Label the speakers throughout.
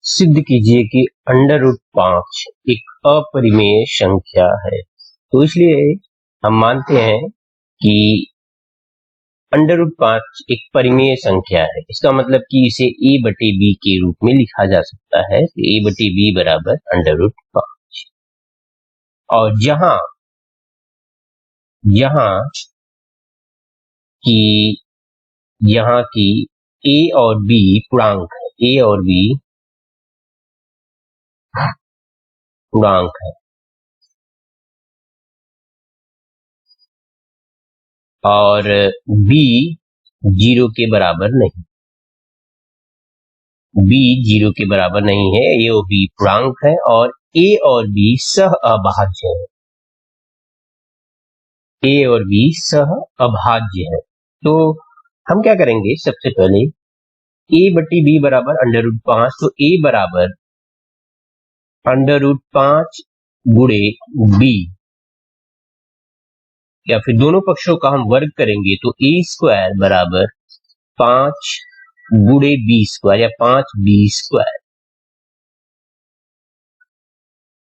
Speaker 1: सिद्ध कीजिए कि अंडर रूट 5 एक अपरिमेय संख्या है। तो इसलिए हम मानते हैं कि अंडर रूट 5 एक परिमेय संख्या है। इसका मतलब कि इसे a बटे b के रूप में लिखा जा सकता है। a बटे b बराबर अंडर रूट 5। और जहां की a और b पूर्णांक है, a और b पूर्णांक है और b 0 के बराबर नहीं, b 0 के बराबर नहीं है, a और b पूर्णांक है और a और b सह अभाज्य है, a और b सह अभाज्य है। तो हम क्या करेंगे, सबसे पहले a बटी b बराबर अंडर रूट 5, तो a बराबर अंडर रूट 5 गुणे b, या फिर दोनों पक्षों का हम वर्ग करेंगे तो a स्क्वायर बराबर 5 गुणे b स्क्वायर या 5b स्क्वायर।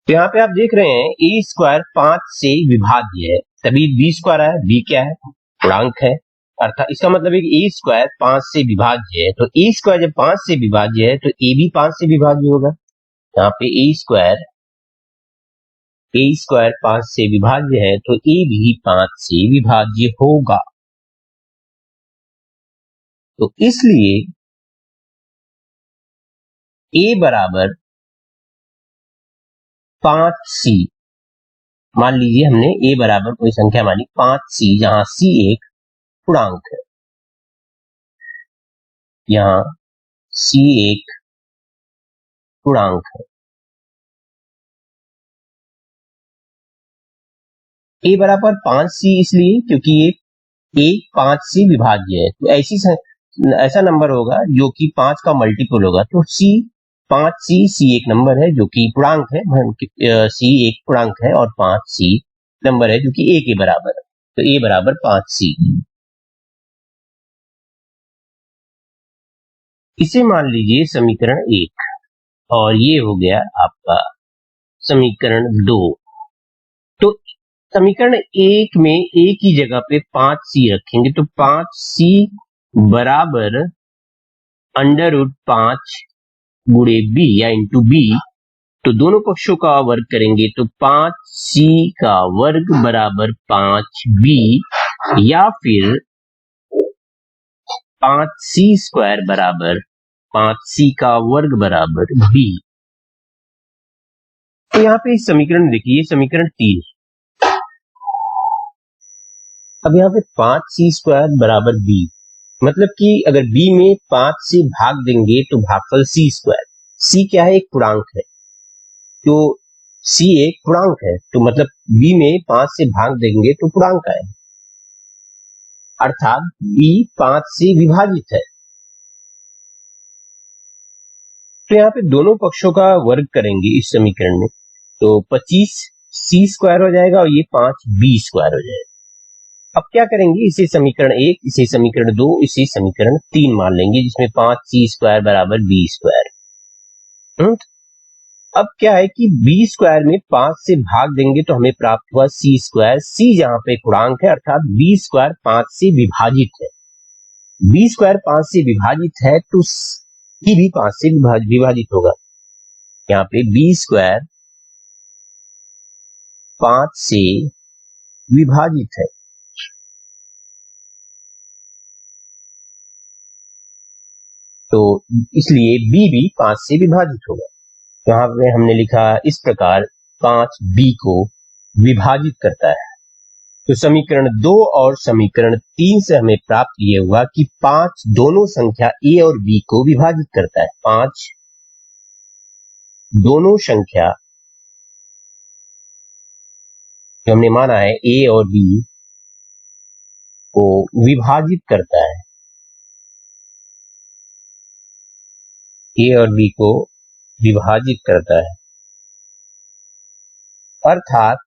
Speaker 1: तो यहाँ पे आप देख रहे हैं a स्क्वायर 5 से विभाज्य है, तभी b स्क्वायर है। b क्या है, पूर्णांक है, अर्थात इसका मतलब है कि a स्क्वायर 5 से विभाज्य है। तो a स्क्वायर जब 5 से विभाज्य है तो a भी 5 से विभाज्य होगा। यहाँ पे a स्क्वायर 5 से विभाज्य है तो a भी 5 से विभाज्य होगा। तो इसलिए a बराबर 5c, मान लीजिए हमने a बराबर कोई संख्या मानी 5c, जहां c एक पूर्णांक है, यहां c एक पूर्णांक है। a बराबर 5c इसलिए क्योंकि ये a 5 से विभाज्य है, तो ऐसा नंबर होगा जो कि 5 का मल्टीपल होगा। तो c एक नंबर है जो कि पूर्णांक है, c एक पूर्णांक है और 5c नंबर है जो कि a के बराबर है। तो a बराबर 5c। इसे मान लीजिए समीकरण 1 और ये हो गया आपका समीकरण 2। तो समीकरण 1 में a की जगह पे 5c रखेंगे तो 5c बराबर अंडर रूट 5 गुणे b या इंटू b। तो दोनों पक्षों का वर्ग करेंगे तो 5c का वर्ग बराबर 5b, या फिर 5c स्क्वायर बराबर 5c का वर्ग बराबर b। तो यहाँ पे इस समीकरण देखिए, समीकरण 3। अब यहाँ पे 5c स्क्वायर बराबर b, मतलब कि अगर b में 5 से भाग देंगे तो भागफल c स्क्वायर। c क्या है, एक पूर्णांक है, तो c एक पूर्णांक है, तो मतलब b में 5 से भाग देंगे तो पूर्णांक आए, अर्थात b 5 से विभाजित है। तो यहाँ पे दोनों पक्षों का वर्ग करेंगे इस समीकरण में तो 25c स्क्वायर हो जाएगा और ये 5b स्क्वायर हो जाएगा। अब क्या करेंगे, इसे समीकरण 1, इसे समीकरण 2, इसे समीकरण 3 मान लेंगे, जिसमें 5c स्क्वायर बराबर b स्क्वायर। अब क्या है कि b स्क्वायर में 5 से भाग देंगे तो हमें प्राप्त हुआ c स्क्वायर। c जहां पे पूर्णांक है, अर्थात b स्क्वायर 5 से विभाजित है। b स्क्वायर 5 से विभाजित है तो c भी 5 से विभाजित होगा। यहाँ पे b स्क्वायर 5 से विभाजित है, तो इसलिए b भी 5 से विभाजित होगा। यहाँ पे हमने लिखा इस प्रकार 5b को विभाजित करता है। तो समीकरण 2 और समीकरण 3 से हमें प्राप्त ये हुआ कि 5 दोनों संख्या a और b को विभाजित करता है। 5 दोनों संख्या जो हमने माना है a और b को विभाजित करता है, a और b को विभाजित करता है, अर्थात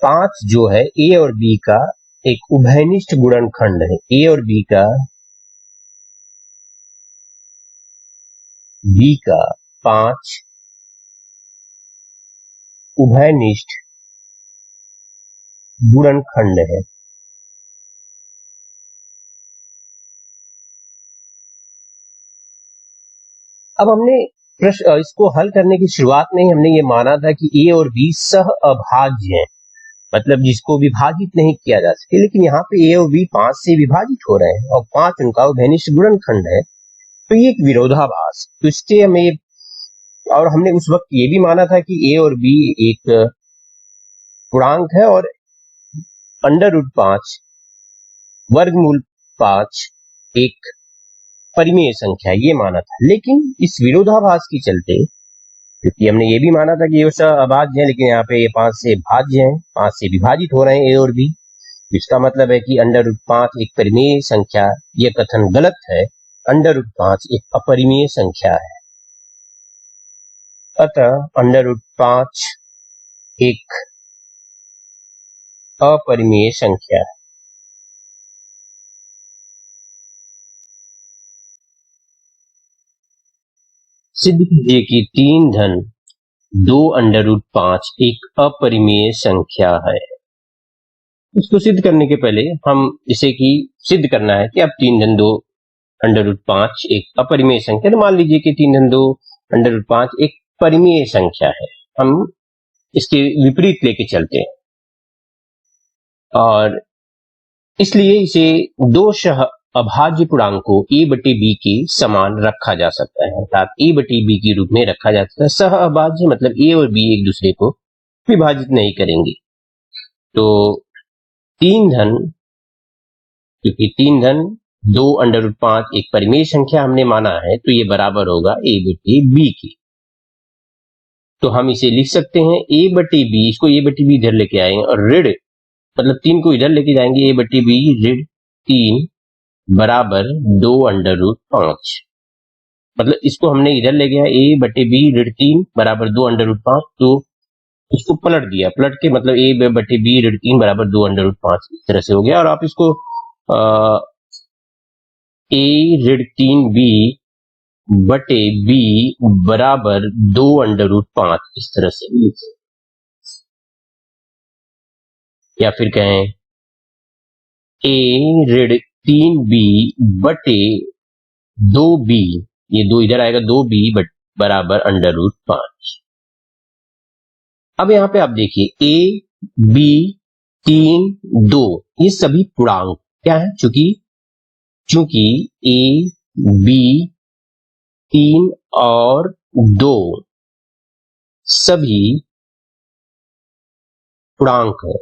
Speaker 1: 5 जो है a और b का एक उभयनिष्ठ गुणनखंड है। a और b का 5 उभयनिष्ठ गुणनखंड है। अब हमने प्रश्न इसको हल करने की शुरुआत में ही हमने ये माना था कि ए और बी सह अभाज्य हैं, मतलब जिसको विभाजित नहीं किया जा सके, लेकिन यहाँ पे ए और बी 5 से विभाजित हो रहे हैं और 5 उनका उभयनिष्ठ गुणनखंड है, तो ये एक विरोधाभास। तो इससे हमें, और हमने उस वक्त ये भी माना था कि ए और बी एक पूर्णांक है और √5 वर्गमूल 5 एक परिमेय संख्या, ये माना था। लेकिन इस विरोधाभास के चलते, क्योंकि हमने ये भी माना था कि ये अभाज्य है, लेकिन यहाँ पे ये 5 से भाज्य हैं, 5 से विभाजित हो रहे हैं ए और बी, इसका मतलब है कि √5 एक परिमेय संख्या, ये कथन गलत है। √5 एक अपरिमेय संख्या है, अतः √5 एक अपरिमेय संख्या है। सिद्ध कीजिए कि 3 धन 2 √5 एक अपरिमेय संख्या है। इसको सिद्ध करने के पहले हम इसे की सिद्ध करना है कि अब 3 धन 2 √5 एक अपरिमेय संख्या, तो मान लीजिए कि 3 धन 2 √5 एक परिमेय संख्या है। हम इसके विपरीत लेके चलते हैं और इसलिए इसे दो सह अभाज्य पूर्णांकों a बटे b के समान रखा जा सकता है, अर्थात a बटे b के रूप में रखा जा सकता है। सह अभाज्य मतलब a और b एक दूसरे को विभाजित नहीं करेंगे। तो 3 धन, क्योंकि 3 धन 2 √5 एक परिमेय संख्या हमने माना है, तो ये बराबर होगा a बटे b के। तो हम इसे लिख सकते हैं a बटे b, इसको a बटे b इधर लेके आएंगे और ऋण, मतलब 3 को इधर लेके जाएंगे, a बटे b ऋण 3 बराबर 2 √5, मतलब इसको हमने इधर ले गया a बटे b ऋण 3 बराबर 2 √5, तो इसको पलट दिया, पलट के मतलब a बटे b ऋण 3 बराबर 2 √5 इस तरह से हो गया। और आप इसको a ऋण 3b बटे b बराबर 2 √5 इस तरह से लिख, या फिर कहें a ऋण 3b बटे 2b, ये 2 इधर आएगा, 2b बराबर √5। अब यहां पे आप देखिए a b 3 2 ये सभी पूर्णांक क्या है, चूंकि a b 3 और 2 सभी पूर्णांक है,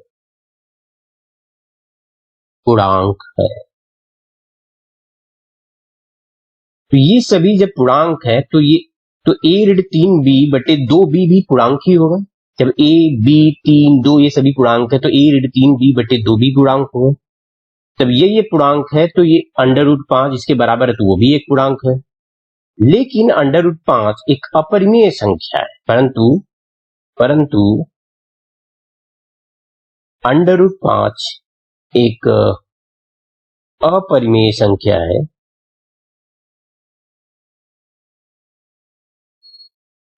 Speaker 1: तो ये सभी जब पूर्णांक है तो a ऋण 3b बटे 2b भी पूर्णांक ही होगा। जब a b 3 2 ये सभी पूर्णांक है तो a ऋण 3b बटे 2b पूर्णांक होगा। तब ये पूर्णांक है तो ये √5 इसके बराबर है, तो वो भी एक पूर्णांक है। लेकिन √5 एक अपरिमेय संख्या है, परंतु √5 एक अपरिमेय संख्या है।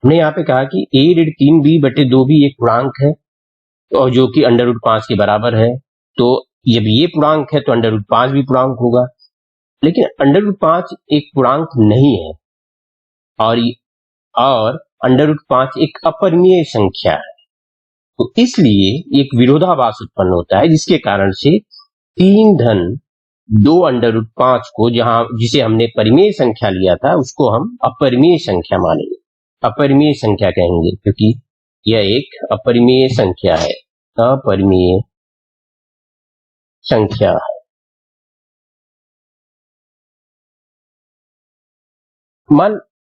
Speaker 1: हमने यहाँ पे कहा कि a ऋण 3b बटे 2b एक पूर्णांक है और जो कि √5 के बराबर है, तो जब ये पूर्णांक है तो √5 भी पूर्णांक होगा। लेकिन √5 एक पूर्णांक नहीं है और √5 एक अपरिमेय संख्या है, तो इसलिए एक विरोधाभास उत्पन्न होता है, जिसके कारण से 3 धन 2 √5 को जिसे हमने परिमेय संख्या लिया था उसको हम अपरिमेय संख्या मानेंगे, अपरिमेय संख्या कहेंगे, क्योंकि यह एक अपरिमेय संख्या है, अपरिमेय संख्या है।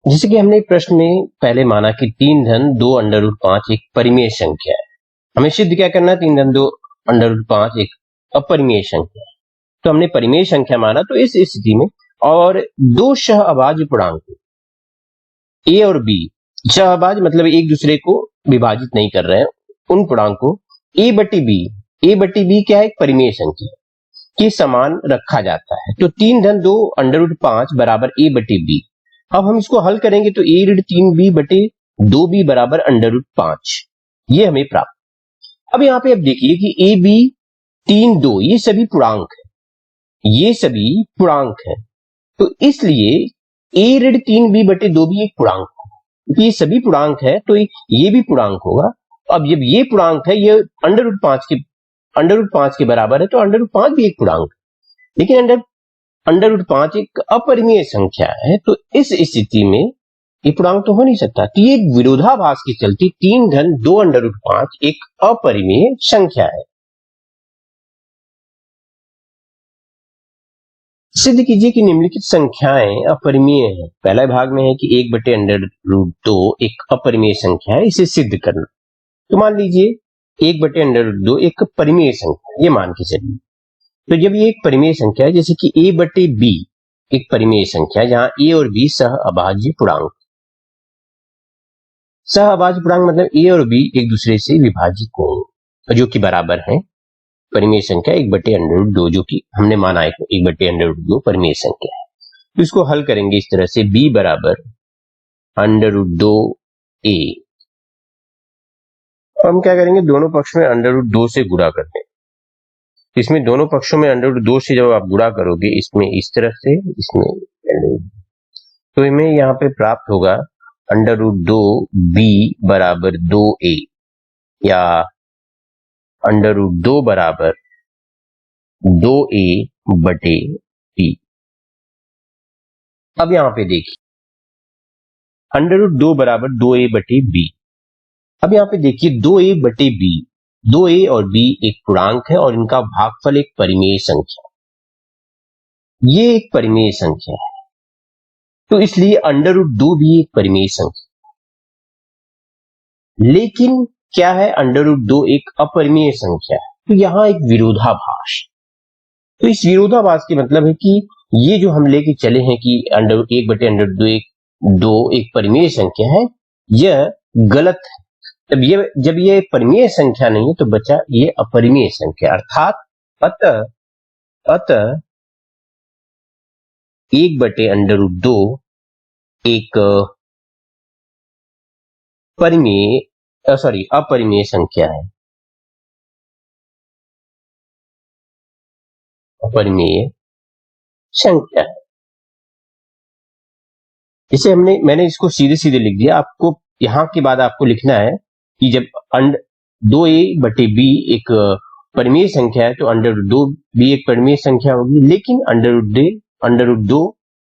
Speaker 1: जैसे कि हमने प्रश्न में पहले माना कि 3 धन 2 √5 एक परिमेय संख्या है, हमें सिद्ध क्या करना है, 3 धन 2 √5 एक अपरिमेय संख्या है। तो हमने परिमेय संख्या माना, तो इस स्थिति में और दो सह अभाज्य पूर्णांक a और b, सह अभाज्य मतलब एक दूसरे को विभाजित नहीं कर रहे हैं, उन पूर्णांक को a बटे b क्या है, एक परिमेय संख्या के समान रखा जाता है। तो 3 धन 2 √5 बराबर a बटे b, अब हम इसको हल करेंगे तो a ऋण 3b बटे 2b बराबर √5 ये हमें प्राप्त। अब यहाँ पे अब देखिए कि a b 3 2 ये सभी पूर्णांक है, ये सभी पूर्णांक है, तो इसलिए a ऋण 3b बटे 2b एक पूर्णांक होगा, क्योंकि ये सभी पूर्णांक है तो ये भी पूर्णांक होगा। अब जब ये पूर्णांक है, ये √5 के बराबर है, तो √5 भी एक पूर्णांक है, लेकिन √5 एक अपरिमेय संख्या है, तो इस स्थिति में ये पूर्णांक तो हो नहीं सकता। तो ये विरोधाभास के चलते 3 घन 2 √5 एक अपरिमेय संख्या है। सिद्ध कीजिए कि निम्नलिखित संख्याएं अपरिमेय हैं। पहला भाग में है कि 1 बटे √2 एक अपरिमेय संख्या है, इसे सिद्ध करना। तो मान लीजिए 1 बटे √2 एक परिमेय संख्या, ये मान के चलिए। तो जब ये एक परिमेय संख्या है, जैसे कि a बटे b एक परिमेय संख्या, जहां a और b सह अभाज्य पूर्णांक, सह अभाज्य पूर्णांक मतलब a और b एक दूसरे से विभाजित कोण जो कि बराबर है, परिमेय संख्या 1 बटे √2 जो कि हमने माना है 1 बटे √2 परिमेय संख्या है। तो इसको हल करेंगे इस तरह से, b बराबर √2a। हम क्या करेंगे, दोनों पक्ष में √2 से गुणा कर देंगे। इसमें दोनों पक्षों में √2 से जब आप गुणा करोगे, इसमें इस तरफ से, इसमें, तो हमें यहाँ पे प्राप्त होगा √2b बराबर 2a या √2 बराबर 2a बटे b। अब यहाँ पे देखिए √2 बराबर 2a बटे b। अब यहाँ पे देखिए 2a बटे b, 2a और b एक पूर्णांक है और इनका भागफल एक परिमेय संख्या, ये एक परिमेय संख्या है, तो इसलिए √2 भी एक परिमेय संख्या। लेकिन क्या है, √2 एक अपरिमेय संख्या है, तो यहां एक विरोधाभास। तो इस विरोधाभास के मतलब है कि ये जो हम लेके चले हैं कि 1 बटे √2 एक परिमेय संख्या है, यह गलत है। जब ये परिमेय संख्या नहीं है तो बचा ये अपरिमेय संख्या, अर्थात अतः 1 बटे √2 एक अपरिमेय संख्या है, अपरिमेय संख्या है। इसे मैंने इसको सीधे सीधे लिख दिया। आपको यहां के बाद आपको लिखना है कि जब 2a बटे b एक परिमेय संख्या है, तो √2 भी एक परिमेय संख्या होगी, लेकिन √2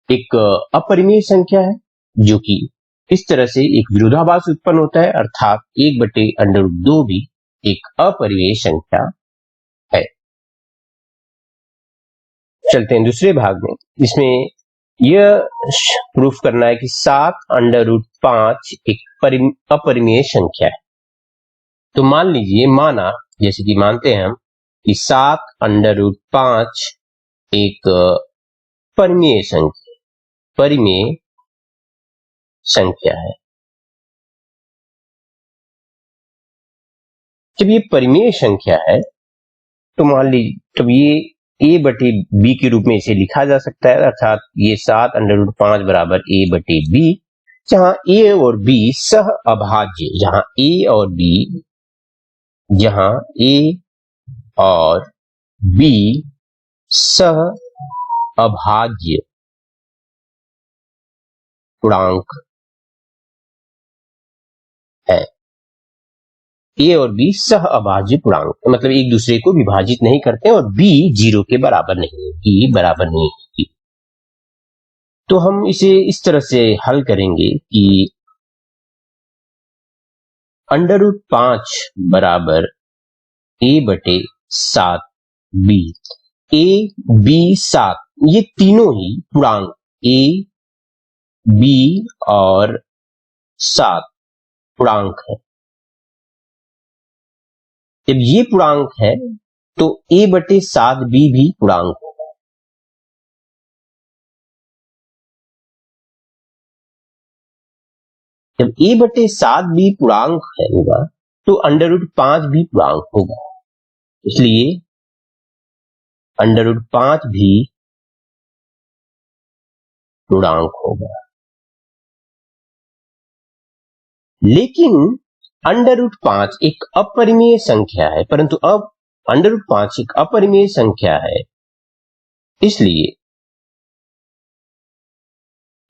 Speaker 1: एक अपरिमेय संख्या है, जो कि इस तरह से एक विरोधाभास उत्पन्न होता है, अर्थात 1 बटे √2 भी एक अपरिमेय संख्या है। चलते हैं दूसरे भाग में। इसमें यह प्रूफ करना है कि 7 √5 एक अपरिमेय संख्या है। तो मान लीजिए, जैसे कि मानते हैं हम कि 7 √5 एक परिमेय संख्या है। जब ये परिमेय संख्या है तो मान लीजिए, तब ये a बटे b के रूप में इसे लिखा जा सकता है, अर्थात ये 7 √5 बराबर a बटे b, जहां a और b सह अभाज्य, जहां a और b सह अभाज्य पूर्णांक है। a और b सह अभाज्य पूर्णांक मतलब एक दूसरे को विभाजित नहीं करते और b 0 के बराबर नहीं है, b बराबर नहीं है। तो हम इसे इस तरह से हल करेंगे कि √5 बराबर a बटे 7b, a b 7 ये तीनों ही पूर्णांक a b और 7 पूर्णांक है। जब ये पूर्णांक है तो a बटे 7b भी पूर्णांक होगा। जब a बटे 7b पूर्णांक होगा तो √5 भी पूर्णांक होगा, इसलिए √5 भी पूर्णांक होगा। लेकिन √5 एक अपरिमेय संख्या है, परंतु अब √5 एक अपरिमेय संख्या है, इसलिए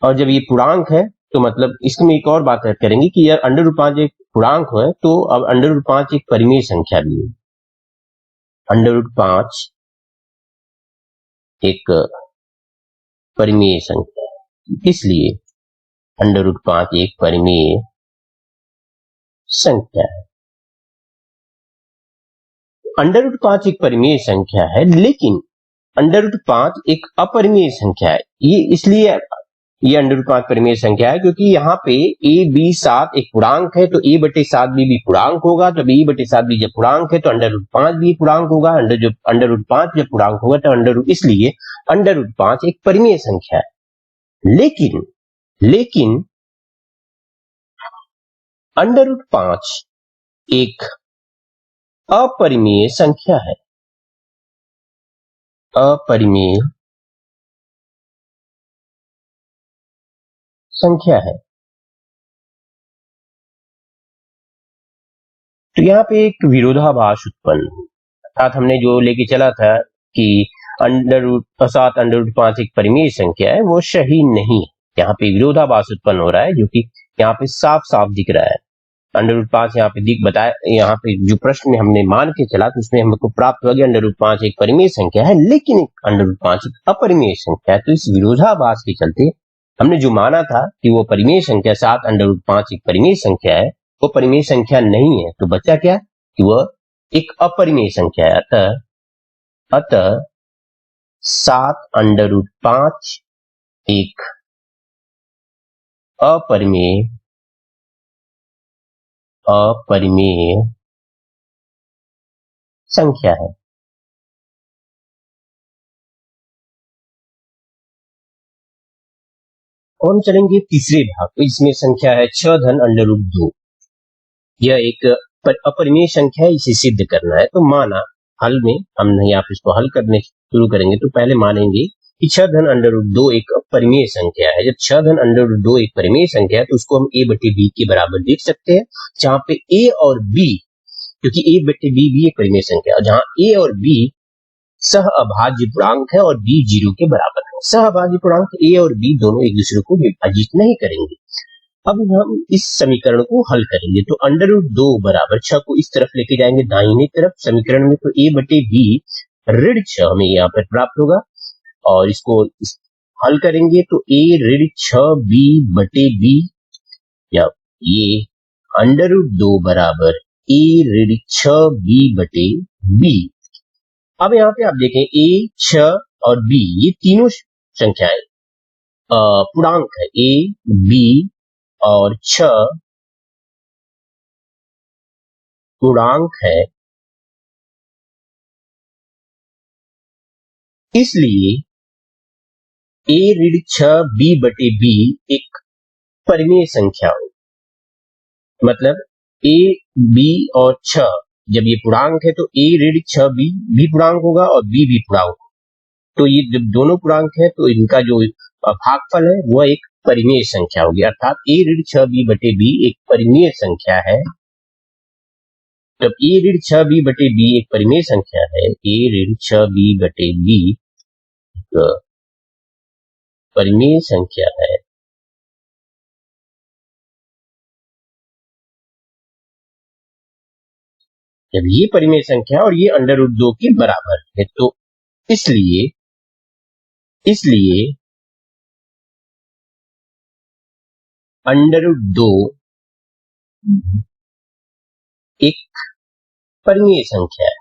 Speaker 1: और जब ये पूर्णांक है तो मतलब इसमें एक और बात करेंगे कि यह √5 एक पूर्णांक है, तो अब √5 एक परिमेय संख्या भी है। √5 एक परिमेय संख्या है, इसलिए √5 एक परिमेय संख्या है। √5 एक परिमेय संख्या है, लेकिन √5 एक अपरिमेय संख्या है। ये इसलिए ये √5 परिमेय संख्या है क्योंकि यहाँ पे a b 7 एक पूर्णांक है, तो a बटे 7 भी पूर्णांक होगा, तो a बटे 7 भी जब पूर्णांक है तो √5 भी पूर्णांक होगा। √5 जब पूर्णांक होगा तो इसलिए √5 एक परिमेय संख्या है। लेकिन √5 एक अपरिमेय संख्या है। अपरिमेय संख्या है। तो यहाँ पे एक विरोधाभास उत्पन्न, अर्थात हमने जो लेके चला था कि √5 एक परिमेय संख्या है, वो सही नहीं है। यहाँ पे विरोधाभास उत्पन्न हो रहा है, जो कि यहाँ पे साफ साफ दिख रहा है। √5 यहाँ पे बताया, यहाँ पे जो प्रश्न में हमने मान के चला तो उसमें हमको प्राप्त हो गया √5 एक परिमेय संख्या है, लेकिन √5 एक अपरिमेय संख्या है। तो इस विरोधाभास के चलते हमने जो माना था कि वो परिमेय संख्या 7 √5 एक परिमेय संख्या है, वो परिमेय संख्या नहीं है। तो बच्चा क्या कि वह एक अपरिमेय संख्या है। अतः 7 √5 एक अपरिमेय संख्या है। और हम चलेंगे तीसरे भाग पे, इसमें संख्या है 6 धन √2। यह एक अपरिमेय संख्या है, इसे सिद्ध करना है। तो माना हल में हम यहाँ पे इसको हल करने शुरू करेंगे तो पहले मानेंगे कि 6 धन √2 एक परिमेय संख्या है। जब 6 धन √2 एक परिमेय संख्या है तो उसको हम a बटे b के बराबर देख सकते हैं, जहां पे a और b, क्योंकि a बटे b भी एक परिमेय संख्या है, जहां a और b सह अभाज्य पूर्णांक है और b 0 के बराबर है। सह अभाज्य पूर्णांक a और b दोनों एक दूसरे को विभाजित नहीं करेंगे। अब हम इस समीकरण को हल करेंगे तो √2 बराबर 6 को इस तरफ लेके जाएंगे दाहिने तरफ समीकरण में, तो a बटे b ऋण 6 हमें यहाँ पर प्राप्त होगा। और इसको हल करेंगे तो a ऋण 6 b बटे b, या ये √2 बराबर a ऋण 6 b बटे b। अब यहाँ पे आप देखें a 6 और b ये तीनों संख्याएं पूर्णांक है, a b और 6 पूर्णांक है, इसलिए a ऋण 6 b बटे b एक परिमेय संख्या हो। मतलब a b और 6 जब ये पूर्णांक है तो a ऋण 6 b भी पूर्णांक होगा और b भी पूर्णांक होगा। तो ये जब दोनों पूर्णांक है तो इनका जो भागफल है वह एक परिमेय संख्या होगी, अर्थात a ऋण 6 b बटे b एक परिमेय संख्या है। जब a ऋण 6 b बटे b एक परिमेय संख्या है, a ऋण 6 b बटे b परिमेय संख्या है, जब ये परिमेय संख्या और ये √2 के बराबर है, तो इसलिए √2 एक परिमेय संख्या है।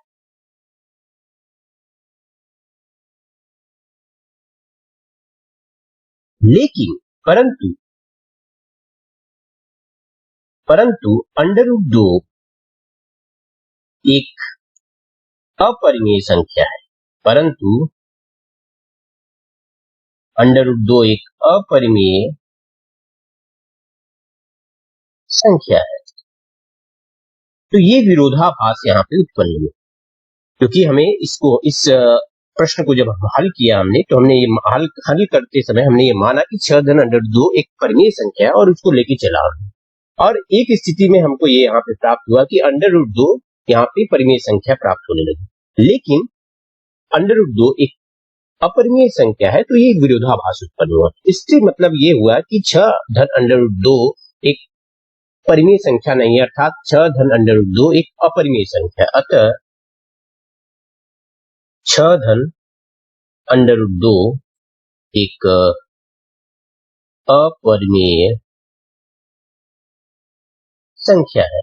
Speaker 1: लेकिन परंतु √2 एक अपरिमेय संख्या है, परंतु √2 एक अपरिमेय संख्या है। तो ये विरोधाभास यहाँ पे उत्पन्न हुआ, क्योंकि हमें इसको इस प्रश्न को जब हल किया हमने तो हमने ये हल करते समय हमने ये माना कि 6 धन √2 एक परिमेय संख्या है और उसको लेके चला। और एक स्थिति में हमको ये यहाँ पे प्राप्त हुआ कि अंडर रूट 2 यहाँ पे परिमेय संख्या प्राप्त होने लगी, लेकिन अंडर रूट 2 एक अपरिमेय संख्या है, तो ये एक विरोधाभास उत्पन्न हुआ। इससे मतलब ये हुआ कि 6 धन अंडर रूट 2 एक परिमेय संख्या नहीं है, अर्थात 6 धन अंडर रूट 2 एक अपरिमेय संख्या। अतः 6 धन अंडर रूट 2 एक अपरिमेय संख्या है।